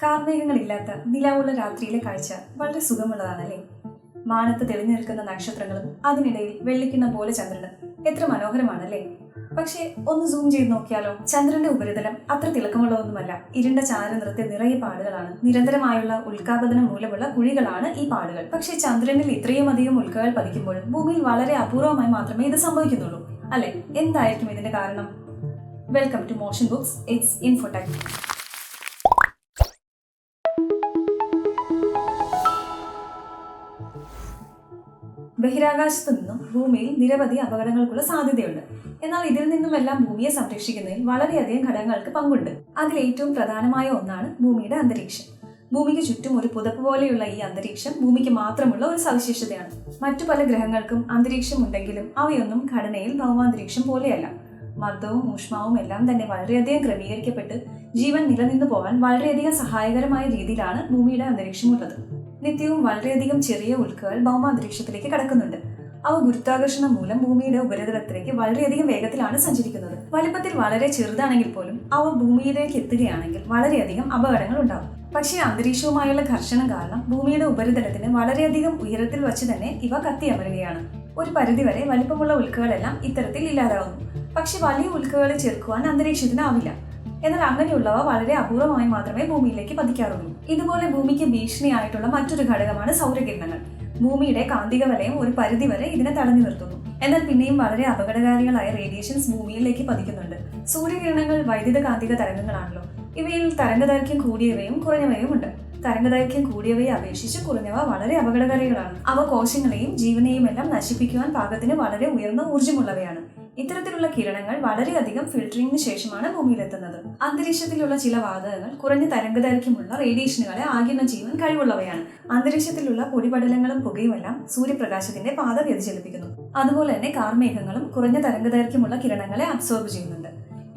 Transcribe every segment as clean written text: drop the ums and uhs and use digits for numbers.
കാർമേഘങ്ങളില്ലാത്ത നിലാവുള്ള രാത്രിയിലെ കാഴ്ച വളരെ സുഖമുള്ളതാണല്ലേ. മാനത്ത് തെളിഞ്ഞു നിൽക്കുന്ന നക്ഷത്രങ്ങളും അതിനിടയിൽ വെള്ളിക്കിണ്ണ പോലെ ചന്ദ്രനും എത്ര മനോഹരമാണല്ലേ. പക്ഷേ ഒന്ന് സൂം ചെയ്ത് നോക്കിയാലോ? ചന്ദ്രന്റെ ഉപരിതലം അത്ര തിളക്കമുള്ളതൊന്നുമല്ല. ഇരുണ്ട ചാരനിറത്തിൽ നിറയെ പാടുകളാണ്. നിരന്തരമായുള്ള ഉൽക്കാപതനം മൂലമുള്ള കുഴികളാണ് ഈ പാടുകൾ. പക്ഷേ ചന്ദ്രനിൽ ഇത്രയും അധികം ഉൽക്കകൾ പതിക്കുമ്പോഴും ഭൂമിയിൽ വളരെ അപൂർവമായി മാത്രമേ ഇത് സംഭവിക്കുന്നുള്ളൂ അല്ലെ? എന്തായിരിക്കും ഇതിന്റെ കാരണം? Welcome to motion books, it's infotech. ബഹിരാകാശത്തു നിന്നും ഭൂമിയിൽ നിരവധി അപകടങ്ങൾക്കുള്ള സാധ്യതയുണ്ട്. എന്നാൽ ഇതിൽ നിന്നുമെല്ലാം ഭൂമിയെ സംരക്ഷിക്കുന്നതിൽ വളരെയധികം ഘടകങ്ങൾക്ക് പങ്കുണ്ട്. അതിൽ ഏറ്റവും പ്രധാനമായ ഒന്നാണ് ഭൂമിയുടെ അന്തരീക്ഷം. ഭൂമിക്ക് ചുറ്റും ഒരു പുതപ്പ് പോലെയുള്ള ഈ അന്തരീക്ഷം ഭൂമിക്ക് മാത്രമുള്ള ഒരു സവിശേഷതയാണ്. മറ്റു പല ഗ്രഹങ്ങൾക്കും അന്തരീക്ഷം ഉണ്ടെങ്കിലും അവയൊന്നും ഘടനയിൽ ഭൗമാന്തരീക്ഷം പോലെയല്ല. മർദ്ദവും ഊഷ്മാവും എല്ലാം തന്നെ വളരെയധികം ക്രമീകരിക്കപ്പെട്ട് ജീവൻ നിലനിന്നു പോകാൻ വളരെയധികം സഹായകരമായ രീതിയിലാണ് ഭൂമിയുടെ അന്തരീക്ഷം ഉള്ളത്. നിത്യവും വളരെയധികം ചെറിയ ഉൽക്കകൾ ഭൗമാന്തരീക്ഷത്തിലേക്ക് കടക്കുന്നുണ്ട്. അവ ഗുരുത്വാകർഷണം മൂലം ഭൂമിയുടെ ഉപരിതലത്തിലേക്ക് വളരെയധികം വേഗത്തിലാണ് സഞ്ചരിക്കുന്നത്. വലിപ്പത്തിൽ വളരെ ചെറുതാണെങ്കിൽ പോലും അവ ഭൂമിയിലേക്ക് എത്തുകയാണെങ്കിൽ വളരെയധികം അപകടങ്ങൾ ഉണ്ടാകും. പക്ഷേ അന്തരീക്ഷവുമായുള്ള ഘർഷണം കാരണം ഭൂമിയുടെ ഉപരിതലത്തിന് വളരെയധികം ഉയരത്തിൽ വച്ച് തന്നെ ഇവ കത്തിയമരുകയാണ്. ഒരു പരിധിവരെ വലിപ്പമുള്ള ഉൽക്കകളെല്ലാം ഇത്തരത്തിൽ ഇല്ലാതാവുന്നു. പക്ഷെ വലിയ ഉൽക്കകളെ ചെറുക്കുവാൻ അന്തരീക്ഷത്തിനാവില്ല. എന്നാൽ അങ്ങനെയുള്ളവ വളരെ അപൂർവമായി മാത്രമേ ഭൂമിയിലേക്ക് പതിക്കാറുള്ളൂ. ഇതുപോലെ ഭൂമിക്ക് ഭീഷണിയായിട്ടുള്ള മറ്റൊരു ഘടകമാണ് സൗരകിരണങ്ങൾ. ഭൂമിയുടെ കാന്തിക വലയം ഒരു പരിധിവരെ ഇതിനെ തടഞ്ഞു നിർത്തുന്നു. എന്നാൽ പിന്നെയും വളരെ അപകടകാരികളായ റേഡിയേഷൻസ് ഭൂമിയിലേക്ക് പതിക്കുന്നുണ്ട്. സൂര്യകിരണങ്ങൾ വൈദ്യുത കാന്തിക തരംഗങ്ങളാണല്ലോ. ഇവയിൽ തരംഗദൈർഘ്യം കൂടിയവയും കുറഞ്ഞവയും ഉണ്ട്. തരംഗദൈർഘ്യം കൂടിയവയെ അപേക്ഷിച്ച് കുറഞ്ഞവ വളരെ അപകടകാരികളാണ്. അവ കോശങ്ങളെയും ജീവനെയും എല്ലാം നശിപ്പിക്കുവാൻ പാകത്തിന് വളരെ ഉയർന്ന ഊർജ്ജമുള്ളവയാണ്. ഇത്തരത്തിലുള്ള കിരണങ്ങൾ വളരെയധികം ഫിൽറ്ററിംഗിന് ശേഷമാണ് ഭൂമിയിലെത്തുന്നത്. അന്തരീക്ഷത്തിലുള്ള ചില വാതകങ്ങൾ കുറഞ്ഞ തരംഗദൈർഘ്യമുള്ള റേഡിയേഷനുകളെ ആഗിരണം ചെയ്യുവാൻ കഴിവുള്ളവയാണ്. അന്തരീക്ഷത്തിലുള്ള പൊടിപടലങ്ങളും പുകയുമെല്ലാം സൂര്യപ്രകാശത്തിന്റെ പാത വ്യതിചലിപ്പിക്കുന്നു. അതുപോലെ തന്നെ കാർമേഘങ്ങളും കുറഞ്ഞ തരംഗദൈർഘ്യമുള്ള കിരണങ്ങളെ അബ്സോർബ് ചെയ്യുന്നുണ്ട്.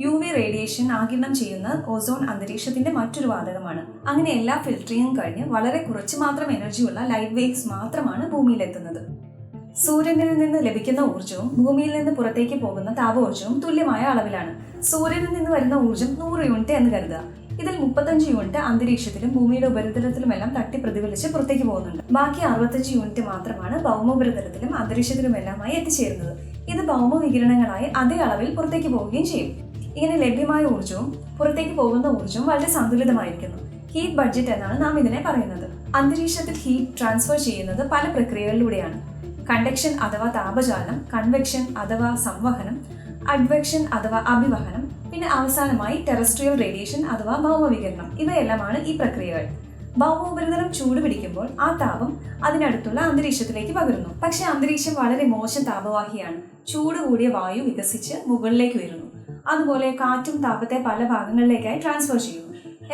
UV റേഡിയേഷൻ ആഗിരണം ചെയ്യുന്ന ഓസോൺ അന്തരീക്ഷത്തിന്റെ മറ്റൊരു വാതകമാണ്. അങ്ങനെ എല്ലാ ഫിൽറ്ററിംഗും കഴിഞ്ഞ് വളരെ കുറച്ച് മാത്രം എനർജിയുള്ള ലൈറ്റ് വേവ്സ് മാത്രമാണ് ഭൂമിയിലെത്തുന്നത്. സൂര്യനിൽ നിന്ന് ലഭിക്കുന്ന ഊർജ്ജവും ഭൂമിയിൽ നിന്ന് പുറത്തേക്ക് പോകുന്ന താപോർജ്ജവും തുല്യമായ അളവിലാണ്. സൂര്യനിൽ നിന്ന് വരുന്ന ഊർജ്ജം 100 യൂണിറ്റ് എന്ന് കരുതുക. ഇതിൽ 35 യൂണിറ്റ് അന്തരീക്ഷത്തിലും ഭൂമിയുടെ ഉപരിതലത്തിലുമെല്ലാം തട്ടി പ്രതിഫലിച്ച് പുറത്തേക്ക് പോകുന്നുണ്ട്. ബാക്കി 65 യൂണിറ്റ് മാത്രമാണ് ഭൗമോപരിതലത്തിലും അന്തരീക്ഷത്തിലുമെല്ലാമായി എത്തിച്ചേരുന്നത്. ഇത് ഭൗമ വികിരണങ്ങളായി അതേ അളവിൽ പുറത്തേക്ക് പോവുകയും ചെയ്യും. ഇങ്ങനെ ലഭ്യമായ ഊർജ്ജവും പുറത്തേക്ക് പോകുന്ന ഊർജ്ജവും വളരെ സന്തുലിതമായിരിക്കുന്നു. ഹീറ്റ് ബഡ്ജറ്റ് എന്നാണ് നാം ഇതിനെ പറയുന്നത്. അന്തരീക്ഷത്തിൽ ഹീറ്റ് ട്രാൻസ്ഫർ ചെയ്യുന്നത് പല പ്രക്രിയകളിലൂടെയാണ്. കണ്ടക്ഷൻ അഥവാ താപചാലനം, കൺവെക്ഷൻ അഥവാ സംവഹനം, അഡ്വെക്ഷൻ അഥവാ അഭിവഹനം, പിന്നെ അവസാനമായി ടെറസ്ട്രിയൽ റേഡിയേഷൻ അഥവാ ഭൗമവികിരണം. ഇവയെല്ലാമാണ് ഈ പ്രക്രിയകൾ. ഭൗമോപരിതലം ചൂട് പിടിക്കുമ്പോൾ ആ താപം അതിനടുത്തുള്ള അന്തരീക്ഷത്തിലേക്ക് പകരുന്നു. പക്ഷെ അന്തരീക്ഷം വളരെ മോശം താപവാഹിയാണ്. ചൂട് കൂടിയ വായു വികസിച്ച് മുകളിലേക്ക് വരുന്നു. അതുപോലെ കാറ്റും താപത്തെ പല ഭാഗങ്ങളിലേക്കായി ട്രാൻസ്ഫർ ചെയ്യുന്നു.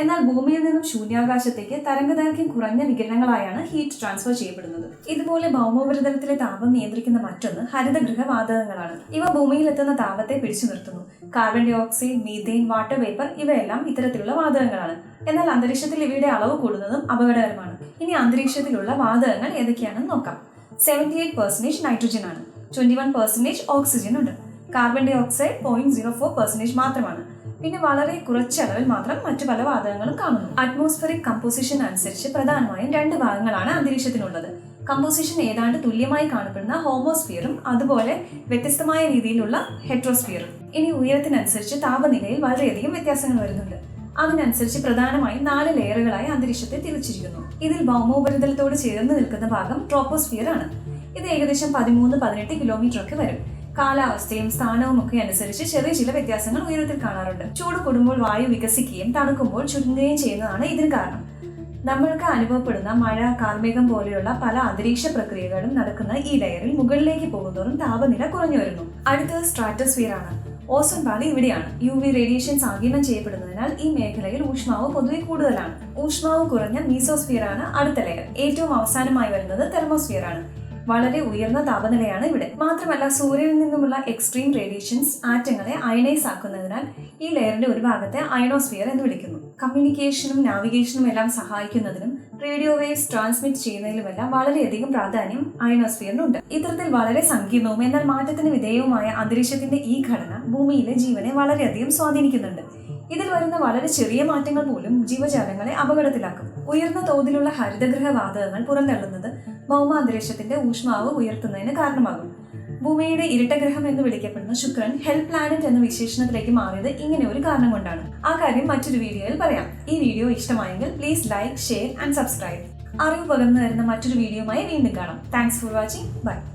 എന്നാൽ ഭൂമിയിൽ നിന്നും ശൂന്യാകാശത്തേക്ക് തരംഗദൈർഘ്യം കുറഞ്ഞ വികിരണങ്ങളായാണ് ഹീറ്റ് ട്രാൻസ്ഫർ ചെയ്യപ്പെടുന്നത്. ഇതുപോലെ ഭൗമോപരിതലത്തിലെ താപം നിയന്ത്രിക്കുന്ന മറ്റൊന്ന് ഹരിതഗൃഹ വാതകങ്ങളാണ്. ഇവ ഭൂമിയിലെത്തുന്ന താപത്തെ പിടിച്ചു നിർത്തുന്നു. Carbon dioxide, methane, water vapour ഇവയെല്ലാം ഇത്തരത്തിലുള്ള വാതകങ്ങളാണ്. എന്നാൽ അന്തരീക്ഷത്തിൽ ഇവയുടെ അളവ് കൂടുന്നതും അപകടകരമാണ്. ഇനി അന്തരീക്ഷത്തിലുള്ള വാതകങ്ങൾ ഏതൊക്കെയാണെന്ന് നോക്കാം. 78% നൈട്രജൻ ആണ്. 21% ഓക്സിജൻ ഉണ്ട്. കാർബൺ ഡൈ ഓക്സൈഡ് 0.04% മാത്രമാണ്. പിന്നെ വളരെ കുറച്ചളവിൽ മാത്രം മറ്റു പല വാതകങ്ങളും കാണുന്നു. അറ്റ്മോസ്ഫറിക് കമ്പോസിഷൻ അനുസരിച്ച് പ്രധാനമായും 2 ഭാഗങ്ങളാണ് അന്തരീക്ഷത്തിനുള്ളത്. കമ്പോസിഷൻ ഏതാണ്ട് തുല്യമായി കാണപ്പെടുന്ന ഹോമോസ്ഫിയറും അതുപോലെ വ്യത്യസ്തമായ രീതിയിലുള്ള ഹെട്രോസ്ഫിയറും. ഇനി ഉയരത്തിനനുസരിച്ച് താപനിലയിൽ വളരെയധികം വ്യത്യാസങ്ങൾ വരുന്നുണ്ട്. അതിനനുസരിച്ച് പ്രധാനമായും 4 ലെയറുകളായി അന്തരീക്ഷത്തെ തിരിച്ചിരിക്കുന്നു. ഇതിൽ ഭൗമോപരിതലത്തോട് ചേർന്ന് നിൽക്കുന്ന ഭാഗം ട്രോപ്പോസ്ഫിയർ ആണ്. ഇത് ഏകദേശം 13-18 കിലോമീറ്റർ ഒക്കെ വരും. കാലാവസ്ഥയും സ്ഥാനവും ഒക്കെ അനുസരിച്ച് ചെറിയ ചില വ്യത്യാസങ്ങൾ ഉയരത്തിൽ കാണാറുണ്ട്. ചൂട് കൂടുമ്പോൾ വായു വികസിക്കുകയും തണുക്കുമ്പോൾ ചുരുങ്ങുകയും ചെയ്യുന്നതാണ് ഇതിന് കാരണം. നമ്മൾക്ക് അനുഭവപ്പെടുന്ന മഴ, കാർമേഘം പോലെയുള്ള പല അന്തരീക്ഷ പ്രക്രിയകളും നടക്കുന്ന ഈ ലെയറിൽ മുകളിലേക്ക് പോകുന്നതോറും താപനില കുറഞ്ഞു വരുന്നു. അടുത്തത് സ്ട്രാറ്റോസ്ഫിയർ ആണ്. ഓസോൺ പാളി ഇവിടെയാണ്. UV റേഡിയേഷൻസ് ആഗിരണം ചെയ്യപ്പെടുന്നതിനാൽ ഈ മേഖലയിൽ ഊഷ്മാവ് പൊതുവെ കൂടുതലാണ്. ഊഷ്മാവ് കുറഞ്ഞ മീസോസ്ഫിയർ ആണ് അടുത്ത ലെയർ. ഏറ്റവും അവസാനമായി വരുന്നത് തെർമോസ്ഫിയർ ആണ്. വളരെ ഉയർന്ന താപനിലയാണ് ഇവിടെ. മാത്രമല്ല സൂര്യനിൽ നിന്നുമുള്ള എക്സ്ട്രീം റേഡിയേഷൻസ് ആറ്റങ്ങളെ അയണൈസ് ആക്കുന്നതിനാൽ ഈ ലെയറിന്റെ ഒരു ഭാഗത്തെ അയണോസ്ഫിയർ എന്ന് വിളിക്കുന്നു. കമ്മ്യൂണിക്കേഷനും നാവിഗേഷനും എല്ലാം സഹായിക്കുന്നതിനും റേഡിയോ വേവ്സ് ട്രാൻസ്മിറ്റ് ചെയ്യുന്നതിലുമെല്ലാം വളരെയധികം പ്രാധാന്യം അയണോസ്ഫിയറിനുണ്ട്. ഇത്തരത്തിൽ വളരെ സങ്കീർണവും എന്നാൽ മാറ്റത്തിന് വിധേയവുമായ അന്തരീക്ഷത്തിന്റെ ഈ ഘടന ഭൂമിയിലെ ജീവനെ വളരെയധികം സ്വാധീനിക്കുന്നുണ്ട്. ഇതിൽ വരുന്ന വളരെ ചെറിയ മാറ്റങ്ങൾ പോലും ജീവജാലങ്ങളെ അപകടത്തിലാക്കും. ഉയർന്ന തോതിലുള്ള ഹരിതഗൃഹ വാതകങ്ങൾ പുറന്തള്ളുന്നത് ഭൗമാന്തരീക്ഷത്തിന്റെ ഊഷ്മാവ് ഉയർത്തുന്നതിന് കാരണമാകും. ഭൂമിയുടെ ഇരട്ടഗ്രഹം എന്ന് വിളിക്കപ്പെടുന്ന ശുക്രൻ ഹെൽ പ്ലാനറ്റ് എന്ന വിശേഷണത്തിലേക്ക് മാറിയത് ഇങ്ങനെ ഒരു കാരണം കൊണ്ടാണ്. ആ കാര്യം മറ്റൊരു വീഡിയോയിൽ പറയാം. ഈ വീഡിയോ ഇഷ്ടമായെങ്കിൽ please like, share and subscribe. അറിവ് പകർന്നു തരുന്ന മറ്റൊരു വീഡിയോയുമായി വീണ്ടും കാണാം. Thanks for watching. ബൈ.